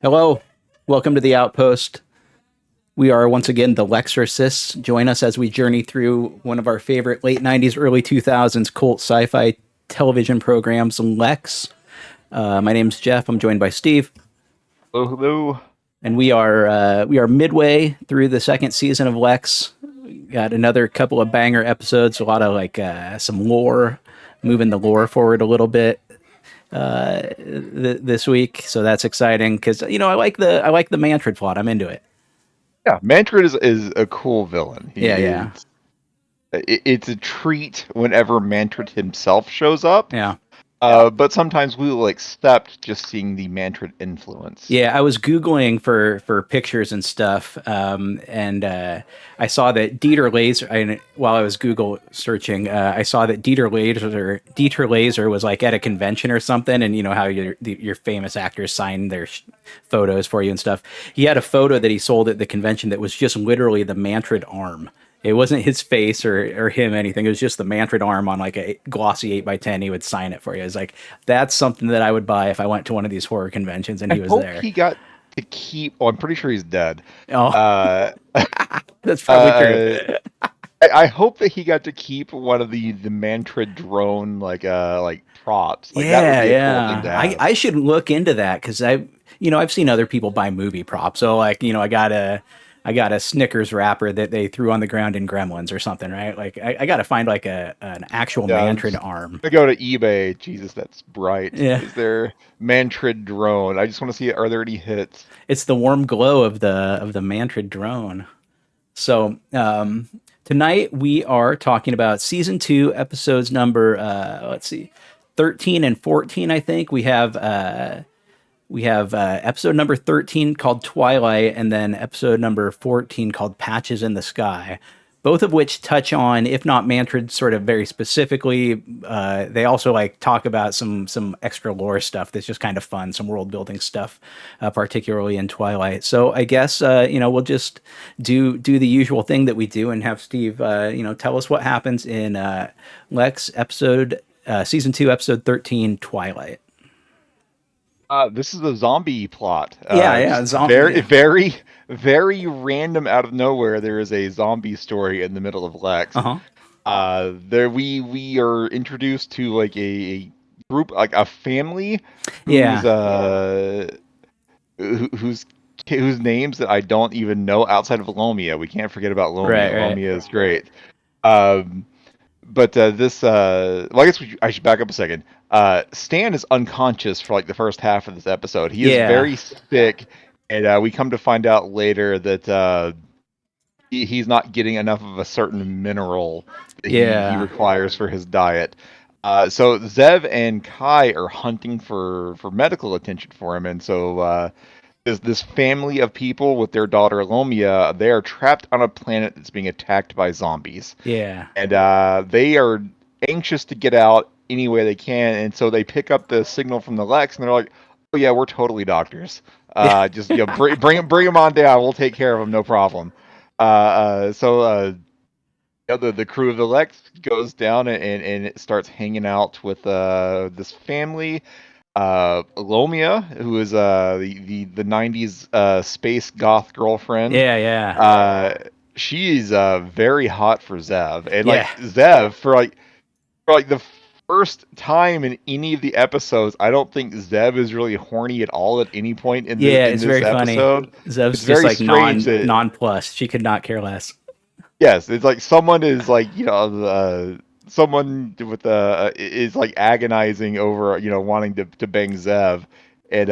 Hello, welcome to the Outpost. We are once again the Lexxorcists. Join us as we journey through one of our favorite late 90s, early 2000s cult sci fi television programs, Lex. My name's Jeff. I'm joined by Steve. Hello, hello. And we are midway through the second season of Lex. Got another couple of banger episodes, a lot of some lore, moving the lore forward a little bit this week. So that's exciting because I like the Mantrid plot. I'm into it. Yeah, Mantrid is a cool villain. He Yeah, yeah, is. It's a treat whenever Mantrid himself shows up. yeah. But sometimes we will accept just seeing the Mantrid influence. Yeah, I was Googling for pictures and stuff, and I saw that Dieter Laser. While I was Google searching, I saw that Dieter Laser was like at a convention or something, and you know how your famous actors sign their photos for you and stuff. He had a photo that he sold at the convention that was just literally the Mantrid arm. It wasn't his face or him anything. It was just the Mantrid arm on like a glossy 8x10. He would sign it for you. It's like, that's something that I would buy if I went to one of these horror conventions and I he was hope there. he got to keep. Oh, I'm pretty sure he's dead. Oh, Uh, that's probably true. uh, I hope that he got to keep one of the Mantrid drone like props. Like that would Yeah, be a cool thing yeah. to I, have. I should look into that because I've seen other people buy movie props. So like, I got a Snickers wrapper that they threw on the ground in Gremlins or something, right? Like I got to find like an actual Yeah, I'm Mantrid just arm. gonna go to eBay. Jesus, that's bright. Yeah. Is there Mantrid drone? I just want to see. Are there any hits? It's the warm glow of the Mantrid drone. So tonight we are talking about season two, episodes number let's see, 13 and 14. I think we have episode number 13 called Twilight, and then episode number 14 called Patches in the Sky. Both of which touch on, if not Mantrid, sort of very specifically. They also like talk about some extra lore stuff that's just kind of fun, some world building stuff, particularly in Twilight. So I guess we'll just do the usual thing that we do and have Steve tell us what happens in Lex episode season two, episode 13, Twilight. This is a zombie plot. Yeah, yeah, Just very, yeah. very, very random out of nowhere. There is a zombie story in the middle of Uh Lex. huh. There we are introduced to like a group, like a family, whose Yeah. uh who- whose whose names that I don't even know outside of Lomia. We can't forget about Right. Lomia. Right. Lomia is great. Um, but well, I guess I should back up a second. Stan is unconscious for like the first half of this episode. He is Yeah. very sick, and we come to find out later that he's not getting enough of a certain mineral that he Yeah. requires for his diet. So Zev and Kai are hunting for medical attention for him, and so this family of people with their daughter Lomia, they are trapped on a planet that's being attacked by zombies, Yeah. and they are anxious to get out any way they can, and so they pick up the signal from the Lex, and they're like, "Oh yeah, we're totally doctors. Yeah. Just bring him on down. We'll take care of him, no problem." The crew of the Lex goes down and it starts hanging out with this family. Lomia, who is the '90s space goth girlfriend. Yeah. Yeah. Uh, she's very hot for Zev, and Yeah. like Zev for like the first time in any of the episodes, I don't think Zev is really horny at all at any point in the Yeah. in It's this very funny. episode. It's Zev's just very like strange that non-plus. She could not care less. yes, it's like someone is like someone with is like agonizing over wanting to bang Zev, and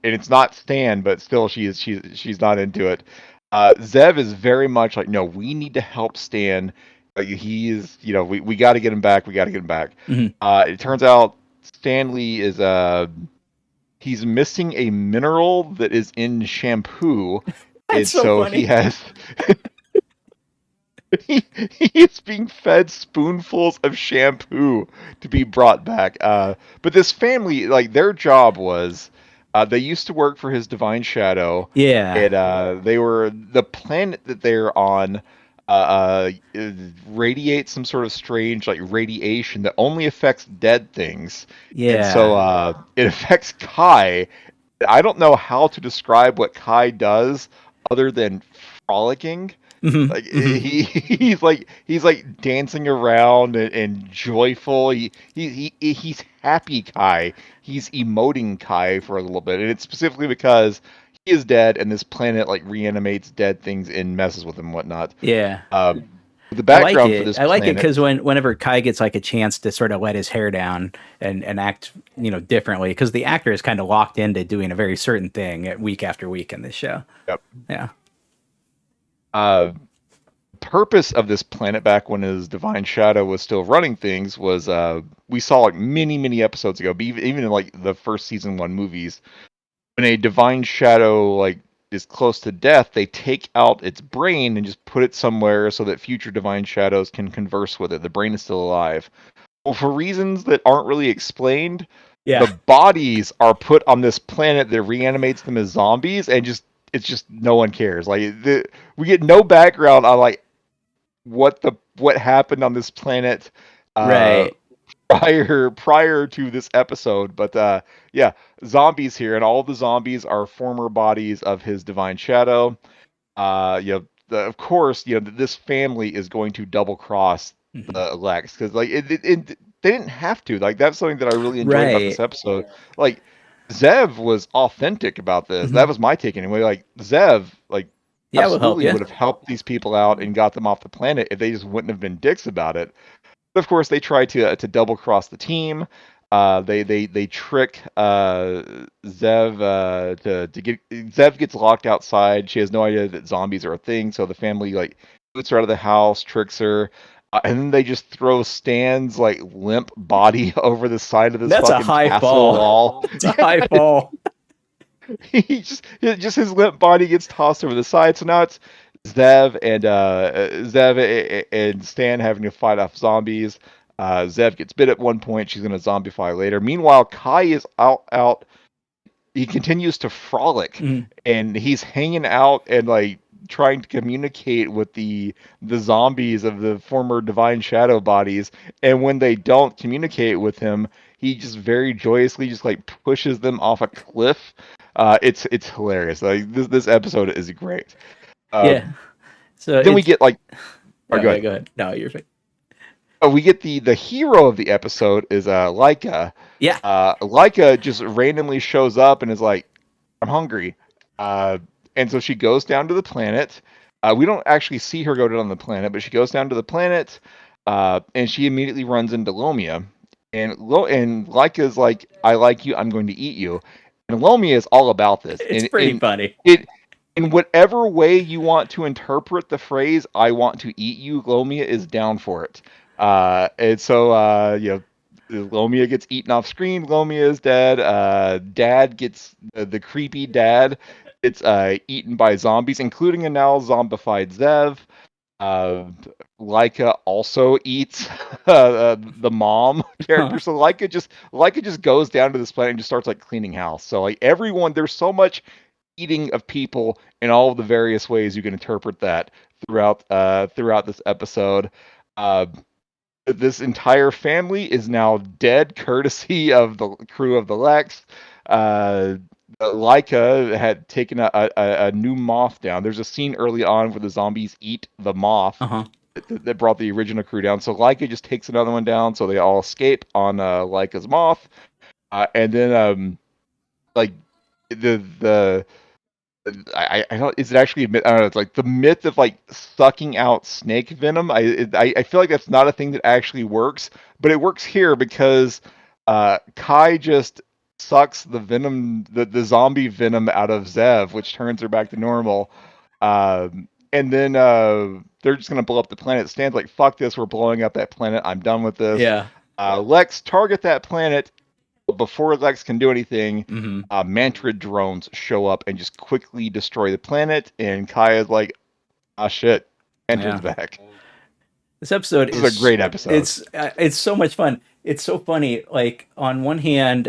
it's not Stan, but still she's not into it. Zev is very much like, no, we need to help Stan. He is, we got to get him back. We got to get him back. Mhm. It turns out Stanley is he's missing a mineral that is in shampoo, That's and so so he funny. has he is being fed spoonfuls of shampoo to be brought back. But this family, like their job was, they used to work for his divine shadow, Yeah. and they were the planet that they're on. Radiates some sort of strange like radiation that only affects dead things, and so Yeah. it affects Kai. I don't know how to describe what Kai does other than frolicking. Hmm. Like Hmm. he's like dancing around and joyful. He's happy Kai. He's emoting Kai for a little bit, and it's specifically because he is dead, and this planet like reanimates dead things and messes with them and whatnot. Yeah. Um, the I like background for it. this I like it planet, because whenever Kai gets like a chance to sort of let his hair down and act, differently, because the actor is kind of locked into doing a very certain thing week after week in this show. yep. Yeah. Uh, purpose of this planet back when his divine shadow was still running things was we saw like many episodes ago, but even in like the first season 1 movies, when a divine shadow like is close to death, they take out its brain and just put it somewhere so that future divine shadows can converse with it. The brain is still alive. Well, for reasons that aren't really explained, the Yeah. bodies are put on this planet that reanimates them as zombies, and just it's just no one cares. We get no background on like what happened on this planet uh Right. prior to this episode. But yeah, zombies here, and all the zombies are former bodies of his divine shadow. Of course, this family is going to double cross Hmm. the Lex, because like they didn't have to. Like that's something that I really enjoyed about this Right. episode. Like Zev was authentic about this. Hmm. That was my take anyway. Like Zev, like Yeah, we'll help absolutely you. would have helped these people out and got them off the planet if they just wouldn't have been dicks about it. But of course, they try to double cross the team. They trick Zev to get Zev gets locked outside. She has no idea that zombies are a thing, so the family like boots her out of the house, tricks her, and then they just throw Stan's like limp body over the side of this That's a fucking high castle fall. wall. It's a high fall. Just his limp body gets tossed over the side. So now it's Zev and Stan having to fight off zombies. Zev gets bit at one point. She's gonna zombify later. Meanwhile, Kai is out. He continues to frolic, Mhm. and he's hanging out and like trying to communicate with the zombies of the former divine shadow bodies. And when they don't communicate with him, he just very joyously just like pushes them off a cliff. It's hilarious. Like this episode is great. Yeah. Um, So then we it's get like, oh, oh go yeah, ahead. go ahead. No, you're fine. We get the hero of the episode is Laika. Yeah. Laika just randomly shows up and is like, "I'm hungry," uh, and so she goes down to the planet. We don't actually see her go down the planet, but she goes down to the planet, and she immediately runs into Lomia. And Laika's like, "I like you. I'm going to eat you." And Lomia is all about this. It's pretty funny. It in whatever way you want to interpret the phrase "I want to eat you," Lomia is down for it. And so Lomia gets eaten off screen. Lomia is dead. Dad gets the creepy dad. It's eaten by zombies, including a now zombified Zev. Uh, Leica also eats the mom character. So Leica just goes down to this planet and just starts like cleaning house. So like everyone, there's so much eating of people in all of the various ways you can interpret that throughout this episode. Uh, this entire family is now dead, courtesy of the crew of the Lex. Uh, Leica had taken a new moth down. There's a scene early on where the zombies eat the moth Uh-huh. that brought the original crew down. So Leica just takes another one down, so they all escape on Leica's moth. And then like the I don't. Is it actually a myth? I don't know. It's like the myth of like sucking out snake venom. I feel like that's not a thing that actually works, but it works here because Kai just sucks the venom, the zombie venom out of Zev, which turns her back to normal. And then they're just gonna blow up the planet. Stan's like, "Fuck this! We're blowing up that planet. I'm done with this." Yeah. Lex target that planet before Lex can do anything. Hmm. Mantrid drones show up and just quickly destroy the planet, and Kaya's like, "Ah, shit, Mantrid's Yeah. back." This episode This is a great episode. it's so much fun. It's so funny. Like on one hand,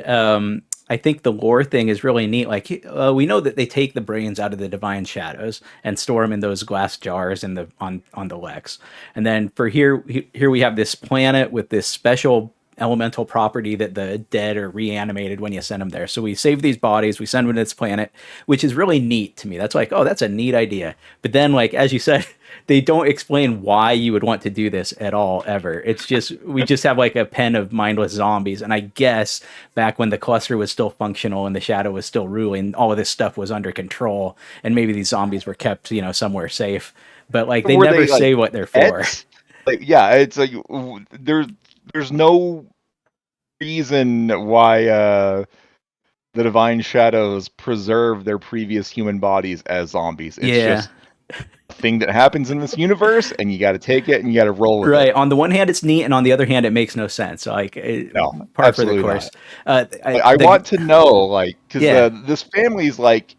I think the lore thing is really neat. Like we know that they take the brains out of the divine shadows and store them in those glass jars in the on the Lex. And then for here we have this planet with this special elemental property that the dead are reanimated when you send them there. So we save these bodies, we send them to this planet, which is really neat to me. That's like, oh, that's a neat idea. But then, like as you said, they don't explain why you would want to do this at all ever. It's just we just have like a pen of mindless zombies, and I guess back when the cluster was still functional and the shadow was still ruling, all of this stuff was under control, and maybe these zombies were kept, somewhere safe. But like they Were never they like say what they're for. pets? Like, yeah, it's like there's no reason why the divine shadows preserve their previous human bodies as zombies. It's Yeah. just a thing that happens in this universe, and you got to take it and you got to roll with Right. it. On the one hand, it's neat, and on the other hand, it makes no sense. Like No, par for the absolutely course. not. I The want to know, like, because yeah. this family's like,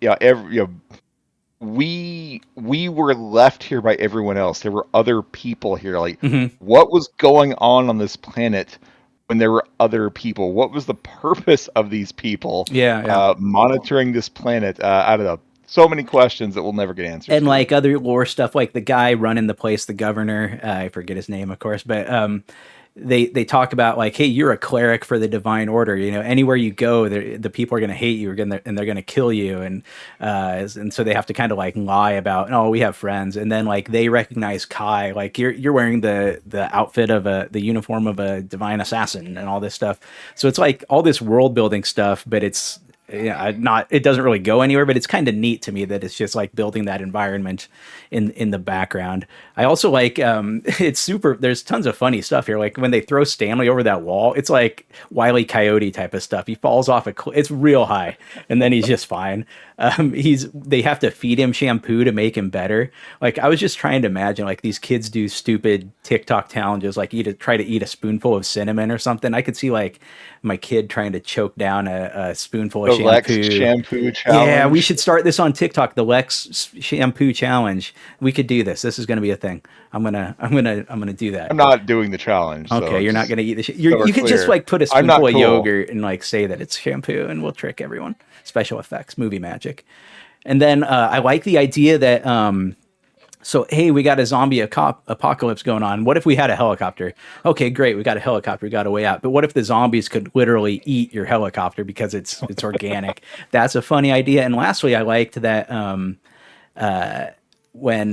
we were left here by everyone else. There were other people here. Like, Hmm. what was going on this planet when there were other people? What was the purpose of these people Yeah. Yeah. monitoring this planet? I don't know. So many questions that we'll never get answers And to. like other lore stuff, like the guy running the place, the governor, I forget his name, of course, but they talk about like, hey, you're a cleric for the divine order. Anywhere you go, the people are going to hate you, and they're going to kill you, and so they have to kind of like lie about, oh, we have friends, and then like they recognize Kai, like you're wearing the outfit of the uniform of a divine assassin and all this stuff. So it's like all this world building stuff, but it's not it doesn't really go anywhere, but it's kind of neat to me that it's just like building that environment in the background. I also like it's super, there's tons of funny stuff here, like when they throw Stanley over that wall, it's like Wile E. Coyote type of stuff. He falls off it's real high, and then he's just fine. They have to feed him shampoo to make him better. Like I was just trying to imagine like these kids do stupid TikTok challenges, like try to eat a spoonful of cinnamon or something. I could see like my kid trying to choke down a spoonful of The Lex shampoo. shampoo Yeah, we challenge. should start this on TikTok, the Lex shampoo challenge. We could do this. This is going to be a thing. I'm gonna do that. I'm not doing the challenge, so Okay, you're not just gonna eat the so we're you could just clear. like put a I'm spoonful not of cool. yogurt and like say that it's shampoo, and we'll trick everyone. Special effects, movie magic. And then I like the idea that so hey, we got a zombie apocalypse going on. What if we had a helicopter? Okay, great, we got a helicopter, we got a way out. But what if the zombies could literally eat your helicopter because it's organic? That's a funny idea. And lastly, I liked that when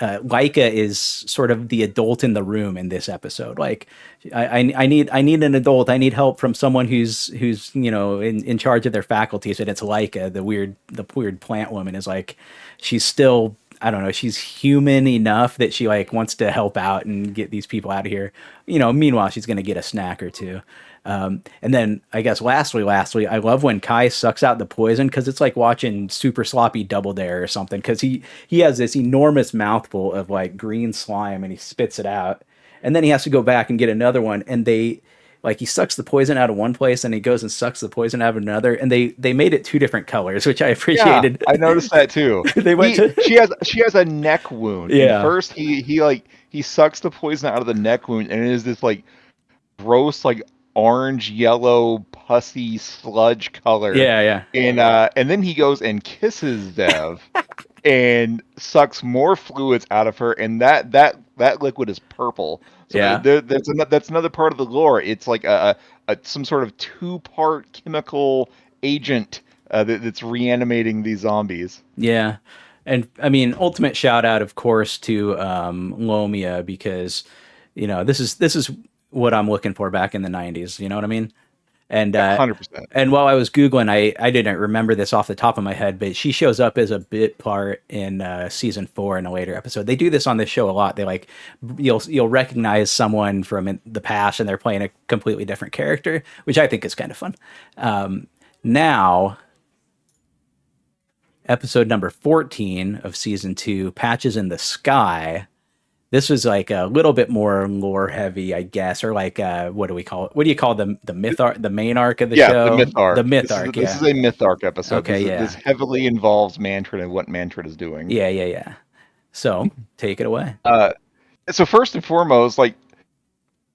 Laika is sort of the adult in the room in this episode. Like, I need an adult. I need help from someone who's in charge of their faculties. And it's Laika, the weird plant woman, is like, she's still, I don't know, she's human enough that she like wants to help out and get these people out of here. Meanwhile, she's gonna get a snack or two. And then I guess lastly, I love when Kai sucks out the poison, because it's like watching super sloppy Double Dare or something. Because he has this enormous mouthful of like green slime and he spits it out, and then he has to go back and get another one. And he sucks the poison out of one place and he goes and sucks the poison out of another, and they made it two different colors, which I Yeah, appreciated. I noticed that too. They went to She has a neck wound, and yeah, first he sucks the poison out of the neck wound, and it is this like gross like orange yellow pussy sludge color, yeah, and then he goes and kisses Zev and sucks more fluids out of her, and that liquid is purple. So yeah. that's another part of the lore. It's like a some sort of two-part chemical agent that's reanimating these zombies. Yeah. And I mean, ultimate shout out, of course, to Lomia, because this is what I'm looking for back in the '90s. You know what I mean? And Yeah, 100%. and while I was googling, I didn't remember this off the top of my head, but she shows up as a bit part in season 4 in a later episode. They do this on this show a lot. They like you'll recognize someone from the past, and they're playing a completely different character, which I think is kind of fun. Now episode number 14 of season 2, Patches in the Sky. This was like a little bit more lore heavy, I guess, or like what do we call it? What do you call the myth arc, the main arc of the Yeah, the show? myth arc. The myth arc, This yeah. is a myth arc episode. Okay, This yeah. heavily involves Mantrid and what Mantrid is doing. Yeah. So take it away. So first and foremost, like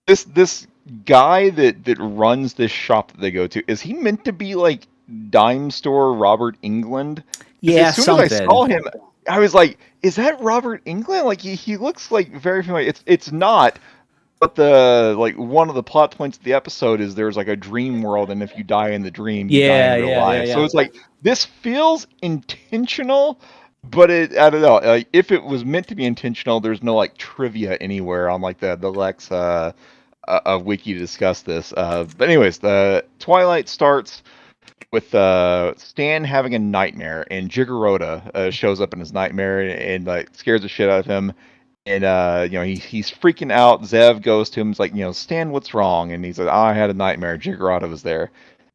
this guy that runs this shop that they go to, is he meant to be like dime store Robert England? 'Cause Yeah, as soon as I saw something. him, I was like, is that Robert England? Like he looks like very familiar. It's not, But the like one of the plot points of the episode is there's like a dream world, and if you die in the dream, you die in Yeah, real yeah, yeah, life. So yeah. it's like this feels intentional, but I don't know. Like, if it was meant to be intentional, there's no like trivia anywhere on like the Lex wiki to discuss this. But anyways, the Twilight starts with Stan having a nightmare, and Jiggerota shows up in his nightmare and like scares the shit out of him. And he's freaking out. Zev goes to him, he's like, Stan, what's wrong? And he's like, I had a nightmare. Jiggerota was there.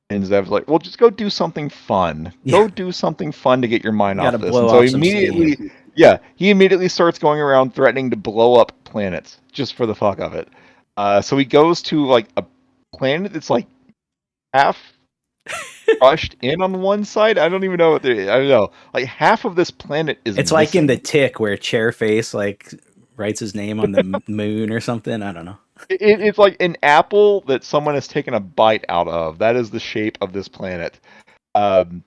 And Zev's like, well, just go do something fun. Yeah. Go do something fun to get your mind Got off to this. And blow so off some steam. he immediately starts going around threatening to blow up planets just for the fuck of it. So he goes to like a planet that's like half crushed in on one side. I don't even know what they. I don't know. Like half of this planet is It's like in the missing. Tick where Chairface like writes his name on the moon or something. I don't know. It's like an apple that someone has taken a bite out of. That is the shape of this planet. Um,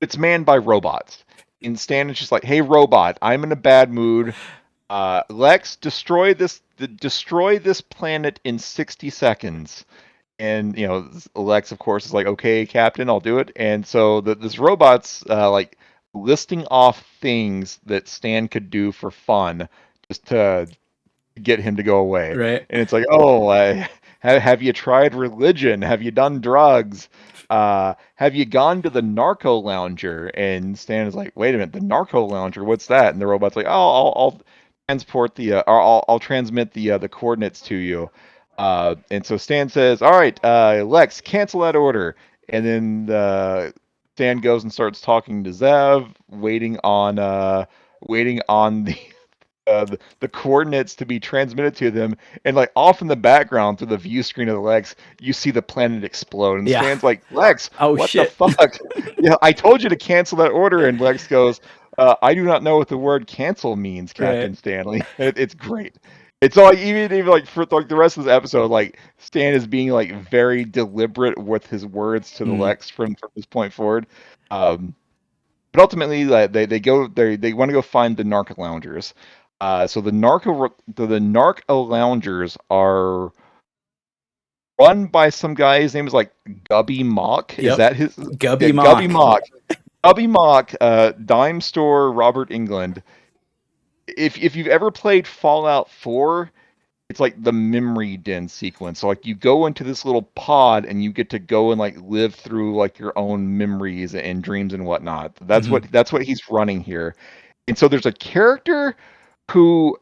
it's manned by robots. And Stan is just like, "Hey, robot, I'm in a bad mood. Lex, destroy this planet in 60 seconds." And Lex, of course, is like, "Okay, Captain, I'll do it." And so this robot's like listing off things that Stan could do for fun, just to get him to go away. Right. And it's like, oh, have you tried religion? Have you done drugs? Have you gone to the narco lounger? And Stan is like, wait a minute, the narco lounger, what's that? And the robot's like, oh, I'll transport or I'll transmit the coordinates to you. And so Stan says, all right, Lex, cancel that order. And then Stan goes and starts talking to Zev, waiting on the coordinates to be transmitted to them, and like off in the background through the view screen of the Lex, you see the planet explode, and Yeah. Stan's like, Lex, Oh what the shit. fuck? Yeah, I told you to cancel that order, and Lex goes, I do not know what the word cancel means, Right. Captain Stanley. It's great. It's all even like for like the rest of this episode, like Stan is being like very deliberate with his words to the Mm. Lex from this point forward. Um, but ultimately, they want to go find the narco loungers. So the narco loungers are run by some guy. His name is like Gubby Mock. Is Yep. that his? Yeah, Gubby Gubby Mock. Mock. Gubby Mock. Dime store Robert England. If you've ever played Fallout 4, it's like the memory den sequence. So like you go into this little pod and you get to go and like live through like your own memories and dreams and whatnot. Hmm. That's what he's running here. And so there's a character who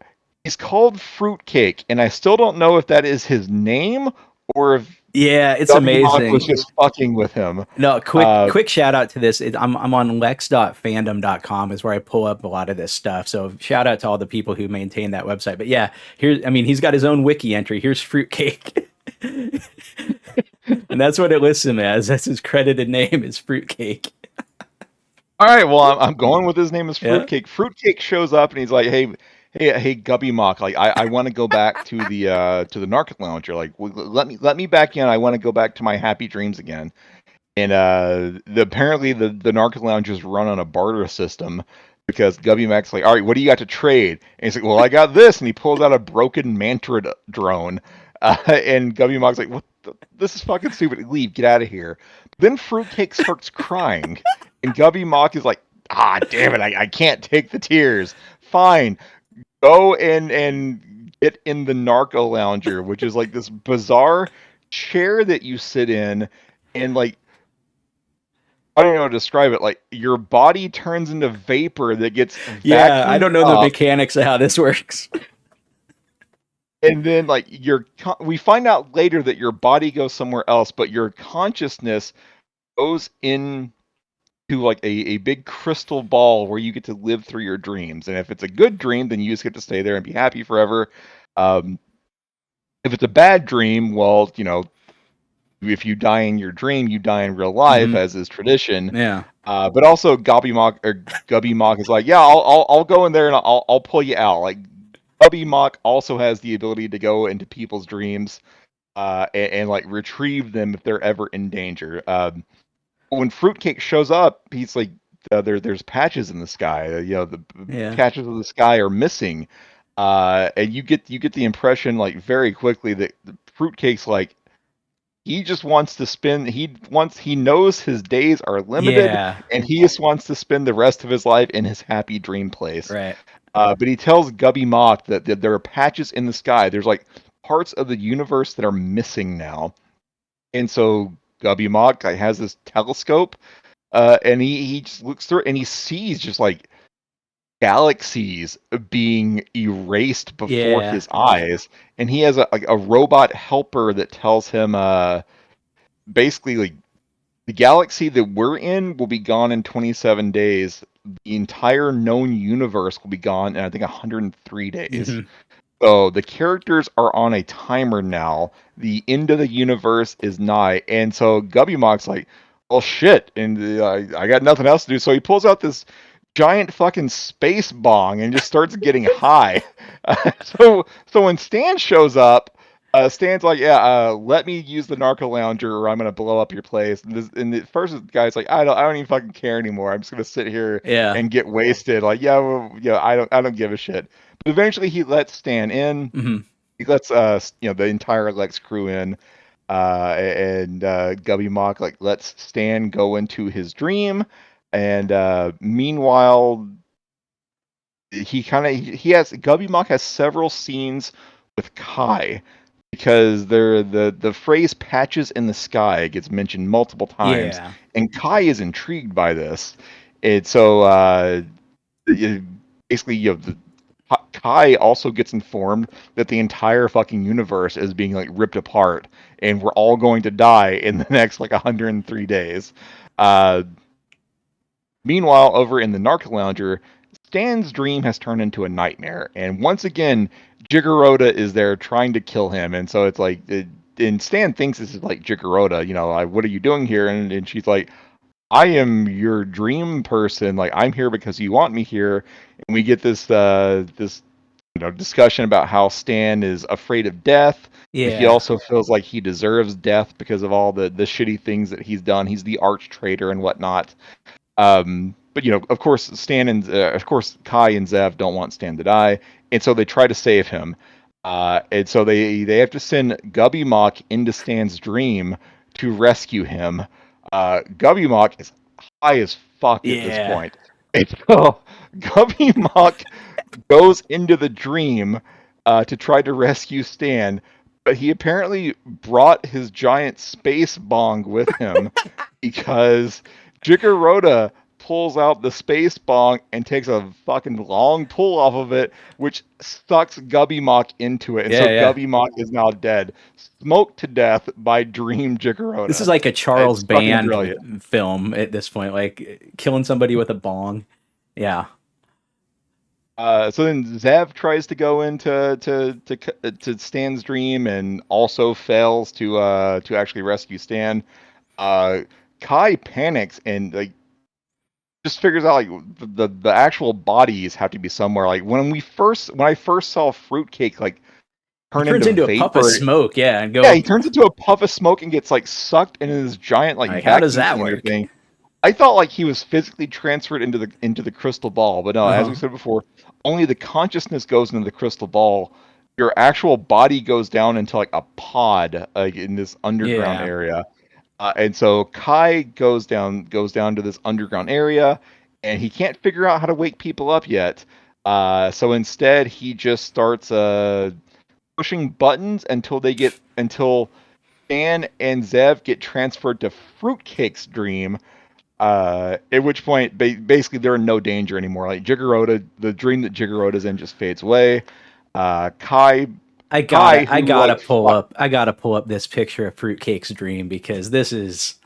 is called Fruitcake, and I still don't know if that is his name or if Yeah, it's W Mock was amazing. just fucking with him. No, quick Uh, quick shout out to this. I'm on lex.fandom.com is where I pull up a lot of this stuff. So shout out to all the people who maintain that website. But yeah, he's got his own wiki entry. Here's Fruitcake. And that's what it lists him as. That's his credited name is Fruitcake. all right, well, I'm going with his name is Yeah. Fruitcake. Fruitcake shows up and he's like, hey, Gubby Mock, like I want to go back to the Narc Lounge. Like, let me back in. I want to go back to my happy dreams again. And apparently the Narc Lounge is run on a barter system because Gubby Mac's like, all right, what do you got to trade? And he's like, well, I got this, and he pulls out a broken Mantrid drone. And Gubby Mac's like, this is fucking stupid. Leave, get out of here. Then Fruitcake starts crying, and Gubby Mock is like, damn it, I can't take the tears. Fine, go and get in the Narco Lounger, which is like this bizarre chair that you sit in, and like I don't know how to describe it. Like your body turns into vapor that gets Yeah, I vacuumed don't know the up, mechanics of how this works. and then like we find out later that your body goes somewhere else, but your consciousness goes into like a big crystal ball where you get to live through your dreams. And if it's a good dream, then you just get to stay there and be happy forever. Um, if it's a bad dream, well, if you die in your dream, you die in real life, Hmm. as is tradition. Yeah. But also, Gubby Mock is like, yeah, I'll go in there and I'll pull you out. Like Gubby Mock also has the ability to go into people's dreams, and like retrieve them if they're ever in danger. When Fruitcake shows up, he's like, there's patches in the sky. The Yeah. patches of the sky are missing. And you get the impression like very quickly that the Fruitcake's like he just wants to spend he knows his days are limited Yeah. and he just wants to spend the rest of his life in his happy dream place. Right. But he tells Gubby Mock that there are patches in the sky. There's like parts of the universe that are missing now. And so Gubby Mock has this telescope, and he just looks through it and he sees just like galaxies being erased before Yeah. his eyes. And he has a robot helper that tells him basically like the galaxy that we're in will be gone in 27 days. The entire known universe will be gone in I think 103 days. Hmm. So the characters are on a timer now. The end of the universe is nigh, and so Gubby Mock's like, "Well, shit," and I got nothing else to do. So he pulls out this giant fucking space bong and just starts getting high. So when Stan shows up, Stan's like, "Yeah, let me use the narco lounger, or I'm gonna blow up your place." And the first the guy's like, "I don't even fucking care anymore. I'm just gonna sit here Yeah. and get wasted." Like, yeah, well, yeah, I don't give a shit. But eventually he lets Stan in. Hmm. He lets the entire Lex crew in, and Gubby Mock like lets Stan go into his dream, and meanwhile he has Gubby Mock has several scenes with Kai because the phrase patches in the sky gets mentioned multiple times, Yeah. and Kai is intrigued by this. And so it- basically Kai also gets informed that the entire fucking universe is being like ripped apart, and we're all going to die in the next like 103 days. Uh, Meanwhile, over in the Narc Lounger, Stan's dream has turned into a nightmare, and once again, Jiggerota is there trying to kill him, and so it's like, and Stan thinks this is like Jiggerota, like, what are you doing here? And she's like, I am your dream person. Like I'm here because you want me here. And we get this discussion about how Stan is afraid of death, but he Yeah. also feels like he deserves death because of all the shitty things that he's done. He's the arch traitor and whatnot. But of course, of course, Kai and Zev don't want Stan to die, and so they try to save him. And so they have to send Gubby Mock into Stan's dream to rescue him. Gubby Mock is high as fuck at this Yeah. point. And so Gubby Mock goes into the dream to try to rescue Stan, but he apparently brought his giant space bong with him because Jiggerota pulls out the space bong and takes a fucking long pull off of it, which sucks Gubby Mock into it. And so Yeah. Yeah. Gubby Mock is now dead, smoked to death by Dream This is Jiggerota. like a Charles It's fucking Band brilliant. film at this point, like killing somebody with a bong. Yeah. So then Zev tries to go into to Stan's dream and also fails to actually rescue Stan. Uh, Kai panics and like just figures out like the actual bodies have to be somewhere. Like when I first saw Fruitcake like He turn turns into into a puff of vapor, smoke, yeah, and yeah, go he turns into a puff of smoke and gets like sucked into this giant like like, how does vacuum that cleaner work? thing. I thought like he was physically transferred into the crystal ball, but no, as we Uh-huh. said before, only the consciousness goes into the crystal ball. Your actual body goes down into like a pod, like in this underground Yeah. area. And so Kai goes down to this underground area, and he can't figure out how to wake people up yet. So instead, he just starts pushing buttons until Stan and Zev get transferred to Fruitcake's dream. At which point, basically, they're in no danger anymore. Like Jiggerota, the dream that Jiggerota's in just fades away. Kai, I who gotta like pull up this picture of Fruitcake's dream because this is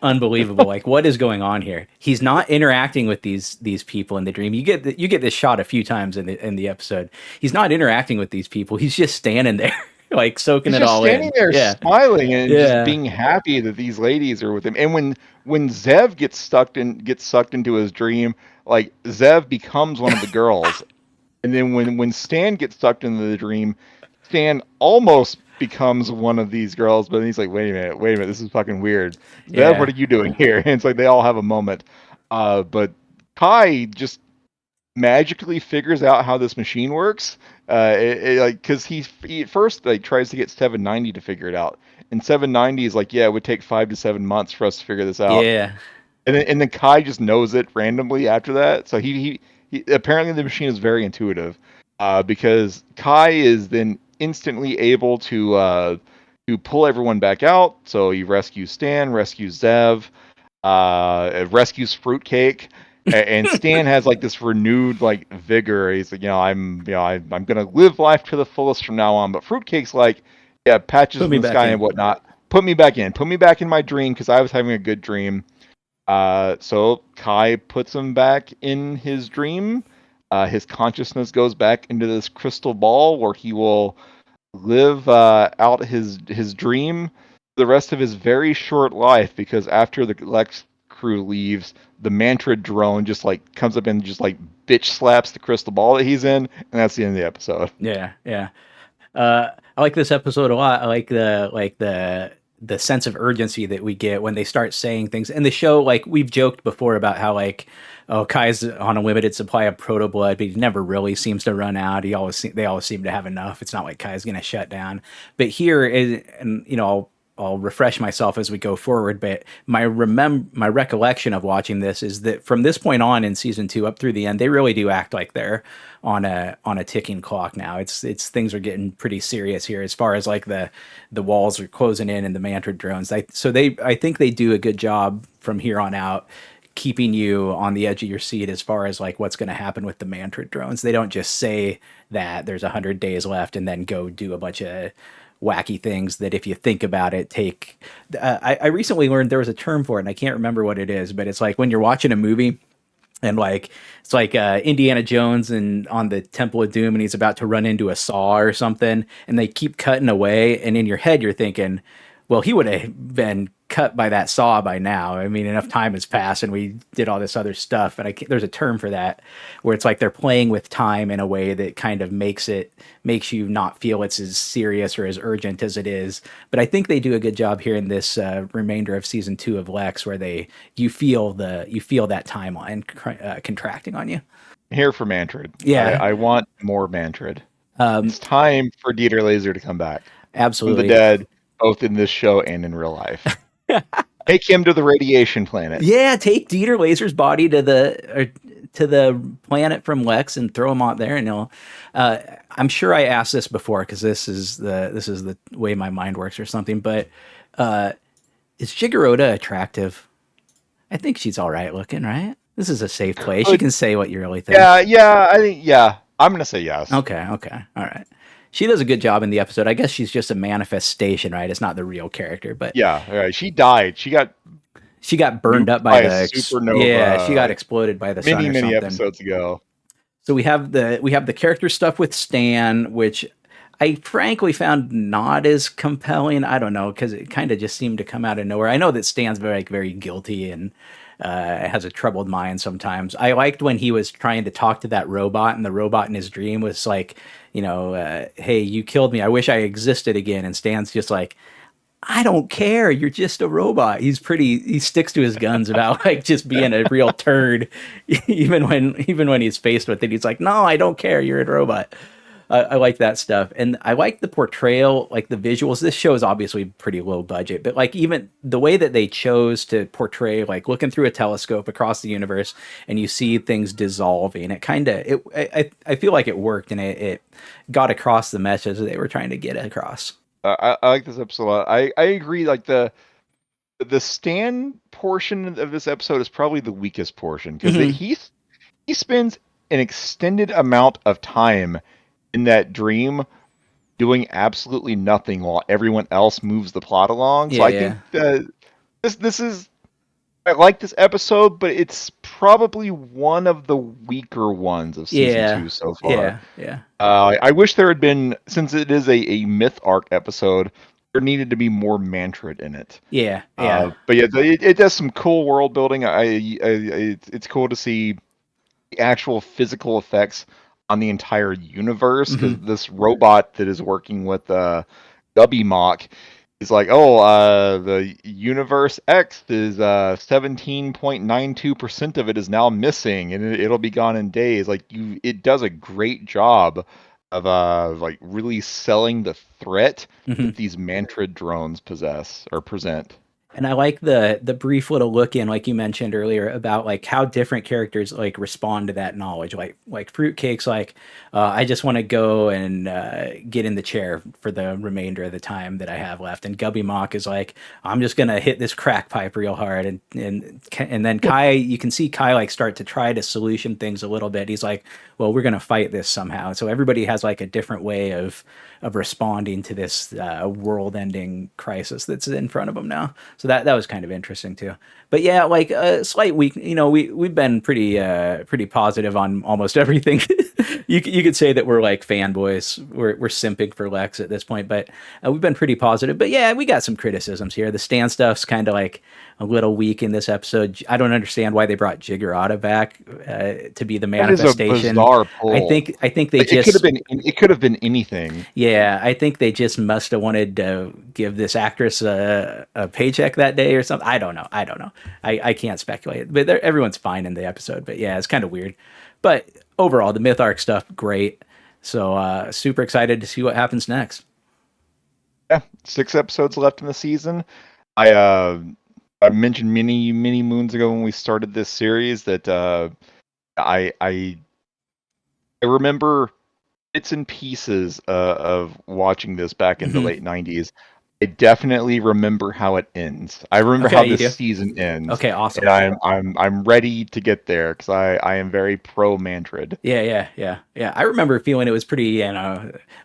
unbelievable. Like, what is going on here? He's not interacting with these people in the dream. You get this shot a few times in the episode. He's not interacting with these people. He's just standing there, like soaking he's it just all standing in. there Yeah, smiling and just yeah, being happy that these ladies are with him. And when Zev gets sucked into his dream, like Zev becomes one of the girls. And then when Stan gets sucked into the dream, Stan almost becomes one of these girls, but then he's like, wait a minute, this is fucking weird. Zev, what yeah. are you doing here? And it's like they all have a moment. But Kai just magically figures out how this machine works. Like because he at first like tries to get 790 to figure it out, and 790 is like, yeah, it would take 5 to 7 months for us to figure this out. Yeah. And then Kai just knows it randomly after that. So he apparently the machine is very intuitive, because Kai is then instantly able to pull everyone back out. So he rescues Stan, rescues Zev, rescues Fruitcake, and Stan has like this renewed like vigor. He's like, I'm gonna live life to the fullest from now on. But Fruitcake's like, yeah, patches Put in me the back sky and in. whatnot. Put me back in my dream because I was having a good dream. So Kai puts him back in his dream. His consciousness goes back into this crystal ball where he will live out his dream the rest of his very short life, because after the Lex crew leaves, the Mantrid drone just like comes up and just like bitch slaps the crystal ball that he's in, and that's the end of the episode. Yeah, yeah. I like this episode a lot. I like the sense of urgency that we get when they start saying things. And the show, like we've joked before about how like, oh, Kai's on a limited supply of proto blood, but he never really seems to run out. They always seem to have enough. It's not like Kai's going to shut down. But here is, and I'll refresh myself as we go forward, but my recollection of watching this is that from this point on in season 2 up through the end, they really do act like they're on a ticking clock now. It's things are getting pretty serious here as far as like the walls are closing in and the Mantrid drones. I think they do a good job from here on out keeping you on the edge of your seat as far as like what's going to happen with the Mantrid drones. They don't just say that there's 100 days left and then go do a bunch of wacky things that if you think about it take I recently learned there was a term for it and I can't remember what it is, but it's like when you're watching a movie and like it's like Indiana Jones and on the Temple of Doom and he's about to run into a saw or something and they keep cutting away and in your head you're thinking, well, he would have been cut by that saw by now. I mean, enough time has passed and we did all this other stuff. And there's a term for that where it's like they're playing with time in a way that kind of makes you not feel it's as serious or as urgent as it is. But I think they do a good job here in this remainder of season 2 of Lex, where you feel that timeline contracting on you. Here for Mantrid. Yeah, I want more Mantrid. It's time for Dieter Laser to come back from the absolutely. dead, both in this show and in real life. Take him to the radiation planet. Yeah, take Dieter Laser's body to the planet from Lex and throw him out there, and he'll. I'm sure I asked this before because this is the way my mind works or something. But is Shigeroda attractive? I think she's all right looking, right? This is a safe place. You can say what you really think. Yeah, I think I'm gonna say yes. Okay, all right. She does a good job in the episode. I guess she's just a manifestation, right? It's not the real character, but Yeah, right. She died. she got burned Nuked up by by a the supernova, she got like, exploded by the sun or many something. episodes ago. So we have the character stuff with Stan, which I frankly found not as compelling. I don't know because it kind of just seemed to come out of nowhere. I know that Stan's very guilty and has a troubled mind sometimes. I liked when he was trying to talk to that robot, and the robot in his dream was like, hey, you killed me. I wish I existed again. And Stan's just like, I don't care. You're just a robot. He sticks to his guns about like just being a real turd, even when he's faced with it. He's like, no, I don't care. You're a robot. I like that stuff, and I like the portrayal, like the visuals. This show is obviously pretty low budget, but like even the way that they chose to portray, like looking through a telescope across the universe, and you see things dissolving. It kind of I feel like it worked, and it got across the message that they were trying to get across. I like this episode a lot. I agree. Like the Stan portion of this episode is probably the weakest portion because Mhm. he spends an extended amount of time in that dream doing absolutely nothing while everyone else moves the plot along. So Yeah, I yeah, think that this is I like this episode, but it's probably one of the weaker ones of season yeah, 2 so far. yeah. I wish there had been, since it is a myth arc episode, there needed to be more Mantrid in it. Yeah, yeah. But yeah, it does some cool world building. It's cool to see the actual physical effects on the entire universe because Hmm. this robot that is working with Gubby Mock He's like, oh, the universe X is 17.92% of it is now missing, and it'll be gone in days. Like it does a great job of like really selling the threat Mhm. that these Mantrid drones possess or present. And I like the brief little look in, like you mentioned earlier, about like how different characters like respond to that knowledge. Like Fruitcake's like, I just want to go and get in the chair for the remainder of the time that I have left. And Gubby Mock is like, I'm just gonna hit this crack pipe real hard. And then Kai, you can see Kai like start to try to solution things a little bit. He's like, well, we're gonna fight this somehow. So everybody has like a different way of responding to this world-ending crisis that's in front of them now. So that was kind of interesting too. But yeah, like a slight week. You know, we've been pretty positive on almost everything. You could say that we're like fanboys. We're simping for Lex at this point, but we've been pretty positive. But yeah, we got some criticisms here. The Stan stuff's kind of like a little weak in this episode. I don't understand why they brought Jiggerata back to be the That is a manifestation. bizarre I pull. think I think they It could have just been it could have been anything. yeah, I think they just must have wanted to give this actress a paycheck that day or something. I don't know. I can't speculate, but everyone's fine in the episode. But yeah, it's kind of weird. But overall, the myth arc stuff, great. So super excited to see what happens next. Yeah, 6 episodes left in the season. I mentioned many moons ago when we started this series that I remember bits and pieces of watching this back in the Mhm. late '90s. I definitely remember how it ends. I remember how Okay, you this do. season ends, Okay, and awesome. I'm ready to get there because I am very pro Mantrid. Yeah. I remember feeling it was pretty,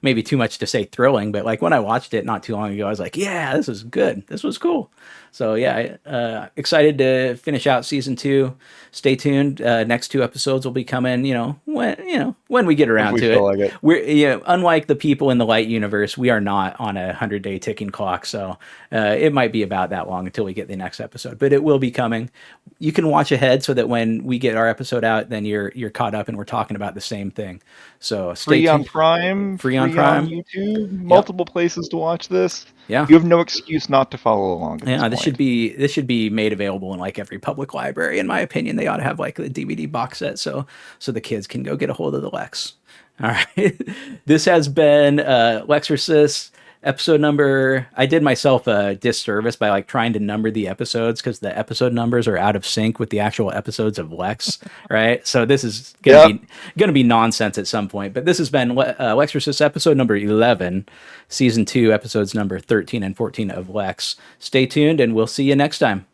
maybe too much to say thrilling, but like when I watched it not too long ago, I was like, yeah, this is good. This was cool. So yeah, excited to finish out season 2. Stay tuned. Next 2 episodes will be coming, when we get If around we to feel it. like it. We're, unlike the people in the light universe, we are not on a 100-day ticking clock. So it might be about that long until we get the next episode, but it will be coming. You can watch ahead so that when we get our episode out, then you're caught up and we're talking about the same thing. So stay Free on tuned. Prime, Free on free on Prime. YouTube, Yep. multiple places to watch this. Yeah. You have no excuse not to follow along at this Yeah, this should point. be made available in like every public library. In my opinion, they ought to have like the DVD box set so the kids can go get a hold of the Lex. All right, this has been Lexxorcists episode number. I did myself a disservice by like trying to number the episodes because the episode numbers are out of sync with the actual episodes of Lex. Right, so this is Yep. gonna be nonsense at some point. But this has been Lexorcist episode number 11, season 2, episodes number 13 and 14 of Lex. Stay tuned, and we'll see you next time.